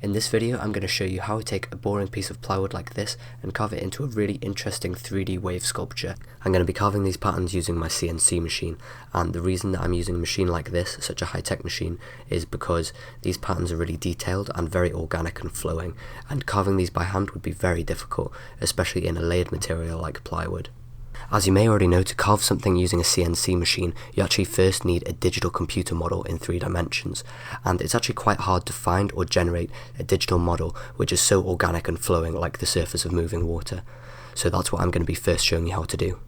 In this video I'm going to show you how to take a boring piece of plywood like this and carve it into a really interesting 3D wave sculpture. I'm going to be carving these patterns using my CNC machine, and the reason that I'm using a machine like this, such a high-tech machine, is because these patterns are really detailed and very organic and flowing, and carving these by hand would be very difficult, especially in a layered material like plywood. As you may already know, to carve something using a CNC machine, you actually first need a digital computer model in 3 dimensions, and it's actually quite hard to find or generate a digital model which is so organic and flowing like the surface of moving water. So that's what I'm going to be first showing you how to do.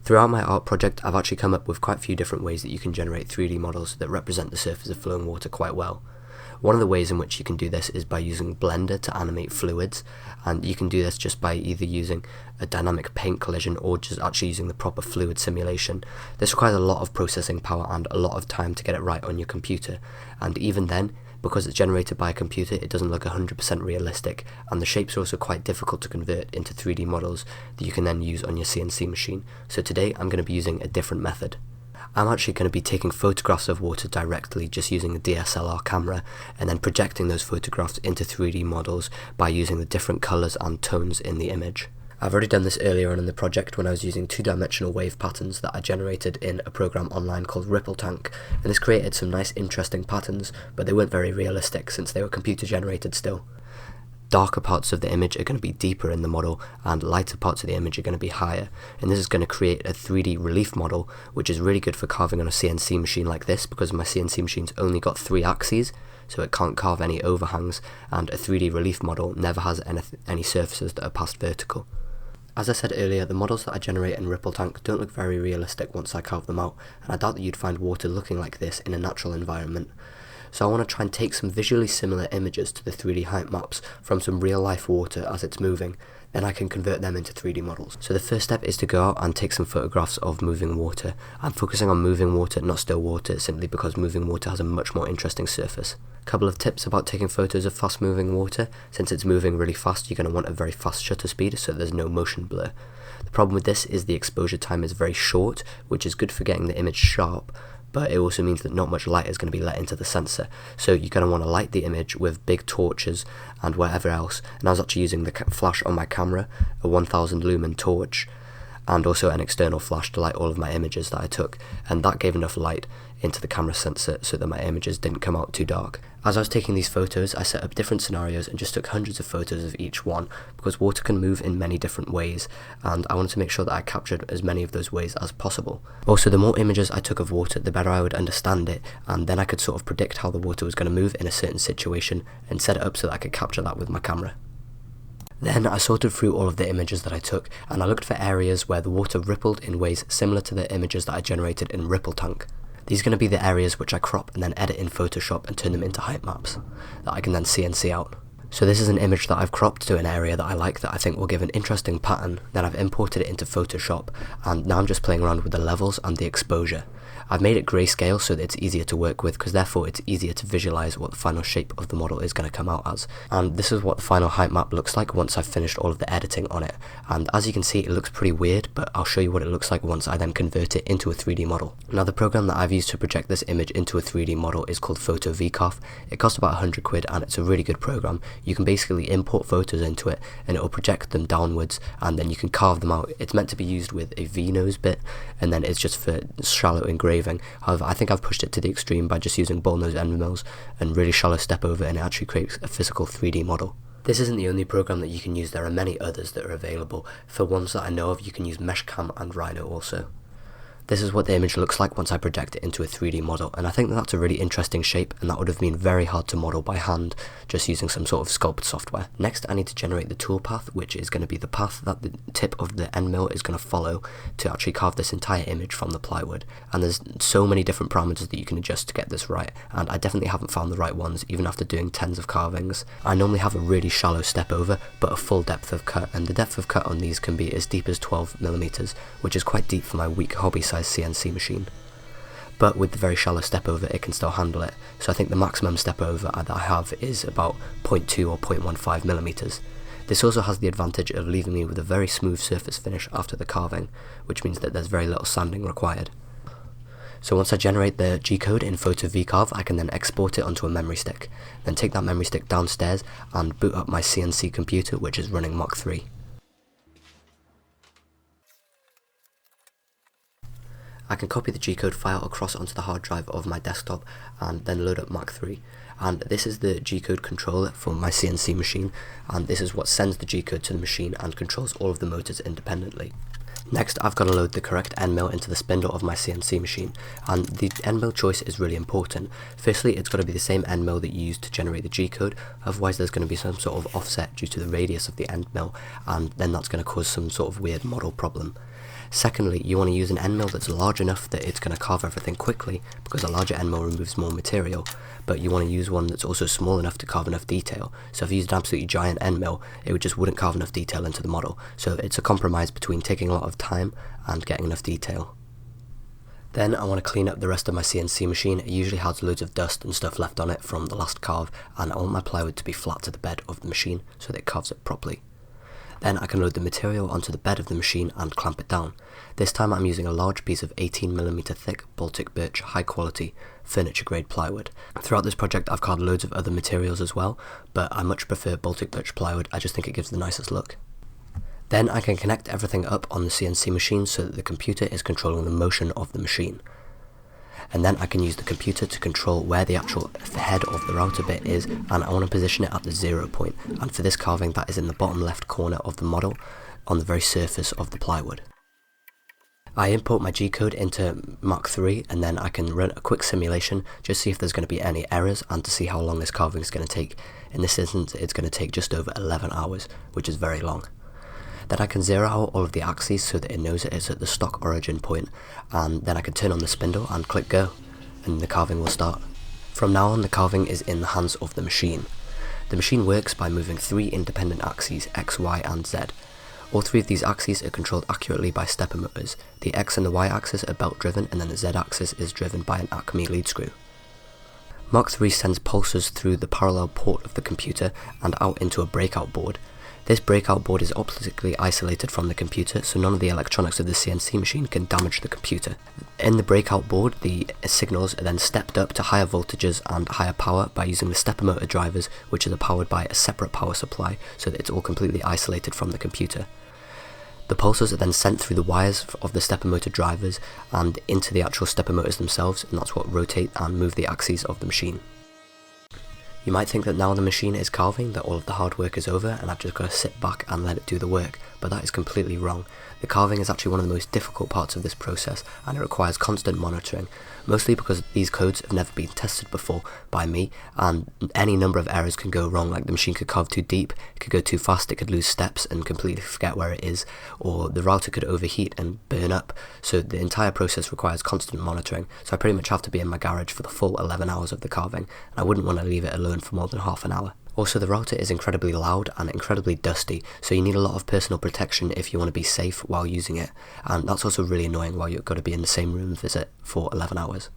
Throughout my art project, I've actually come up with quite a few different ways that you can generate 3D models that represent the surface of flowing water quite well. One of the ways in which you can do this is by using Blender to animate fluids, and you can do this just by either using a dynamic paint collision or just actually using the proper fluid simulation. This requires a lot of processing power and a lot of time to get it right on your computer, and even then, because it's generated by a computer, it doesn't look 100% realistic, and the shapes are also quite difficult to convert into 3D models that you can then use on your CNC machine. So today I'm going to be using a different method. I'm actually going to be taking photographs of water directly just using a DSLR camera and then projecting those photographs into 3D models by using the different colours and tones in the image. I've already done this earlier on in the project when I was using 2-dimensional wave patterns that I generated in a program online called Tank, and this created some nice interesting patterns, but they weren't very realistic since they were computer generated still. Darker parts of the image are going to be deeper in the model and lighter parts of the image are going to be higher, and this is going to create a 3D relief model which is really good for carving on a CNC machine like this, because my CNC machine's only got 3 axes, so it can't carve any overhangs, and a 3D relief model never has any surfaces that are past vertical. As I said earlier, the models that I generate in Tank don't look very realistic once I carve them out, and I doubt that you'd find water looking like this in a natural environment. So I want to try and take some visually similar images to the 3D height maps from some real life water as it's moving, then I can convert them into 3D models. So the first step is to go out and take some photographs of moving water. I'm focusing on moving water, not still water, simply because moving water has a much more interesting surface. A couple of tips about taking photos of fast moving water: since it's moving really fast, you're going to want a very fast shutter speed so there's no motion blur. The problem with this is the exposure time is very short, which is good for getting the image sharp, but it also means that not much light is going to be let into the sensor. So you're going to want to light the image with big torches and whatever else, and I was actually using the flash on my camera, a 1000 lumen torch, and also an external flash to light all of my images that I took, and that gave enough light into the camera sensor so that my images didn't come out too dark. As I was taking these photos, I set up different scenarios and just took hundreds of photos of each one, because water can move in many different ways, and I wanted to make sure that I captured as many of those ways as possible. Also, the more images I took of water, the better I would understand it, and then I could sort of predict how the water was going to move in a certain situation and set it up so that I could capture that with my camera. Then I sorted through all of the images that I took, and I looked for areas where the water rippled in ways similar to the images that I generated in Tank. These are going to be the areas which I crop and then edit in Photoshop and turn them into height maps that I can then CNC out. So this is an image that I've cropped to an area that I like, that I think will give an interesting pattern. Then I've imported it into Photoshop, and now I'm just playing around with the levels and the exposure. I've made it grayscale so that it's easier to work with, because therefore it's easier to visualize what the final shape of the model is going to come out as. And this is what the final height map looks like once I've finished all of the editing on it. And as you can see, it looks pretty weird, but I'll show you what it looks like once I then convert it into a 3D model. Now, the program that I've used to project this image into a 3D model is called PhotoVCarve. It costs about 100 quid and it's a really good program. You can basically import photos into it and it will project them downwards, and then you can carve them out. It's meant to be used with a V-nose bit, and then it's just for shallow engraving. However, I think I've pushed it to the extreme by just using ball nose end mills and really shallow step over, and it actually creates a physical 3D model. This isn't the only program that you can use, there are many others that are available. For ones that I know of, you can use Meshcam and Rhino also. This is what the image looks like once I project it into a 3D model, and I think that's a really interesting shape, and that would have been very hard to model by hand just using some sort of sculpt software. Next, I need to generate the toolpath, which is going to be the path that the tip of the end mill is going to follow to actually carve this entire image from the plywood. And there's so many different parameters that you can adjust to get this right, and I definitely haven't found the right ones even after doing tens of carvings. I normally have a really shallow step over, but a full depth of cut, and the depth of cut on these can be as deep as 12mm, which is quite deep for my weak hobby CNC machine. But with the very shallow step over, it can still handle it, so I think the maximum step over that I have is about 0.2 or 0.15mm. This also has the advantage of leaving me with a very smooth surface finish after the carving, which means that there's very little sanding required. So once I generate the G-code in Photo V-carve, I can then export it onto a memory stick, then take that memory stick downstairs and boot up my CNC computer, which is running Mach 3. I can copy the G-code file across onto the hard drive of my desktop and then load up Mach 3. And this is the G-code controller for my CNC machine, and this is what sends the G-code to the machine and controls all of the motors independently. Next, I've got to load the correct end mill into the spindle of my CNC machine, and the end mill choice is really important. Firstly, it's got to be the same end mill that you used to generate the G-code, otherwise there's going to be some sort of offset due to the radius of the end mill, and then that's going to cause some sort of weird model problem. Secondly, you want to use an end mill that's large enough that it's going to carve everything quickly, because a larger end mill removes more material, but you want to use one that's also small enough to carve enough detail. So if you used an absolutely giant end mill, it just wouldn't carve enough detail into the model. So it's a compromise between taking a lot of time and getting enough detail. Then I want to clean up the rest of my CNC machine. It usually has loads of dust and stuff left on it from the last carve, and I want my plywood to be flat to the bed of the machine so that it carves it properly. Then I can load the material onto the bed of the machine and clamp it down. This time I'm using a large piece of 18mm thick Baltic birch high quality furniture grade plywood. Throughout this project I've carved loads of other materials as well, but I much prefer Baltic birch plywood. I just think it gives the nicest look. Then I can connect everything up on the CNC machine so that the computer is controlling the motion of the machine. And then I can use the computer to control where the actual head of the router bit is, and I want to position it at the 0 point, and for this carving that is in the bottom left corner of the model on the very surface of the plywood. I import my G-code into Mach 3 and then I can run a quick simulation just to see if there's going to be any errors and to see how long this carving is going to take. In this instance it's going to take just over 11 hours, which is very long. Then I can zero out all of the axes so that it knows it's at the stock origin point, and then I can turn on the spindle and click go, and the carving will start. From now on the carving is in the hands of the machine. The machine works by moving 3 independent axes, X, Y and Z. All 3 of these axes are controlled accurately by stepper motors. The X and the Y axis are belt driven, and then the Z axis is driven by an Acme lead screw. Mach 3 sends pulses through the parallel port of the computer and out into a breakout board. This breakout board is optically isolated from the computer, so none of the electronics of the CNC machine can damage the computer. In the breakout board, the signals are then stepped up to higher voltages and higher power by using the stepper motor drivers, which are powered by a separate power supply, so that it's all completely isolated from the computer. The pulses are then sent through the wires of the stepper motor drivers and into the actual stepper motors themselves, and that's what rotate and move the axes of the machine. You might think that now the machine is carving, that all of the hard work is over and I've just got to sit back and let it do the work, but that is completely wrong. The carving is actually one of the most difficult parts of this process, and it requires constant monitoring, mostly because these codes have never been tested before by me, and any number of errors can go wrong. Like the machine could carve too deep, it could go too fast, it could lose steps and completely forget where it is, or the router could overheat and burn up, so the entire process requires constant monitoring. So I pretty much have to be in my garage for the full 11 hours of the carving, and I wouldn't want to leave it alone for more than half an hour. Also, the router is incredibly loud and incredibly dusty, so you need a lot of personal protection if you want to be safe while using it, and that's also really annoying while you've got to be in the same room with it for 11 hours.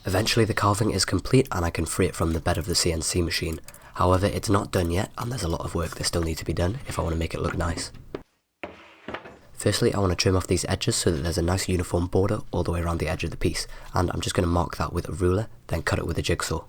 Eventually the carving is complete and I can free it from the bed of the CNC machine. However, it's not done yet and there's a lot of work that still needs to be done if I want to make it look nice. Firstly, I want to trim off these edges so that there's a nice uniform border all the way around the edge of the piece, and I'm just going to mark that with a ruler, then cut it with a jigsaw.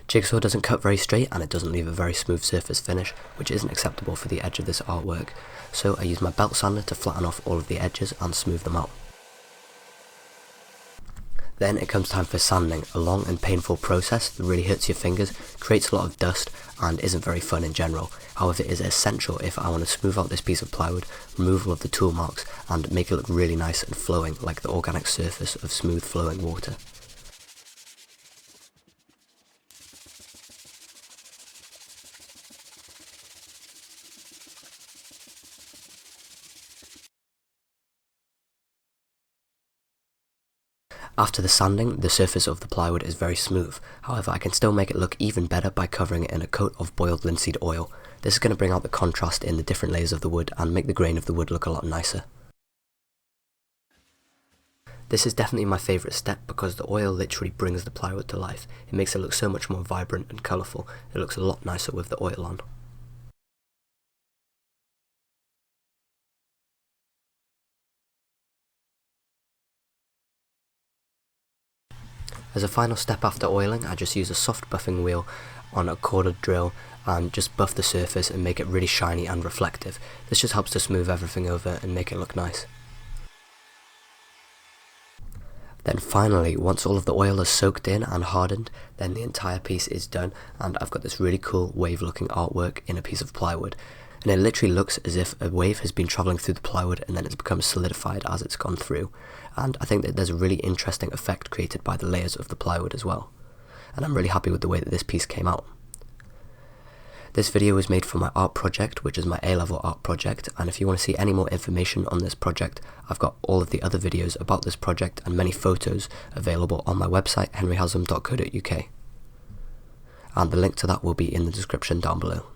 Jigsaw doesn't cut very straight and it doesn't leave a very smooth surface finish, which isn't acceptable for the edge of this artwork, so I use my belt sander to flatten off all of the edges and smooth them out. Then it comes time for sanding, a long and painful process that really hurts your fingers, creates a lot of dust and isn't very fun in general. However, it is essential if I want to smooth out this piece of plywood, remove all of the tool marks and make it look really nice and flowing like the organic surface of smooth flowing water. After the sanding, the surface of the plywood is very smooth. However, I can still make it look even better by covering it in a coat of boiled linseed oil. This is going to bring out the contrast in the different layers of the wood and make the grain of the wood look a lot nicer. This is definitely my favourite step because the oil literally brings the plywood to life. It makes it look so much more vibrant and colourful. It looks a lot nicer with the oil on. As a final step after oiling, I just use a soft buffing wheel on a corded drill and just buff the surface and make it really shiny and reflective. This just helps to smooth everything over and make it look nice. Then finally, once all of the oil is soaked in and hardened, then the entire piece is done and I've got this really cool wave looking artwork in a piece of plywood. And it literally looks as if a wave has been travelling through the plywood and then it's become solidified as it's gone through. And I think that there's a really interesting effect created by the layers of the plywood as well. And I'm really happy with the way that this piece came out. This video was made for my art project, which is my A-level art project, and if you want to see any more information on this project, I've got all of the other videos about this project and many photos available on my website henryhaslam.co.uk. And the link to that will be in the description down below.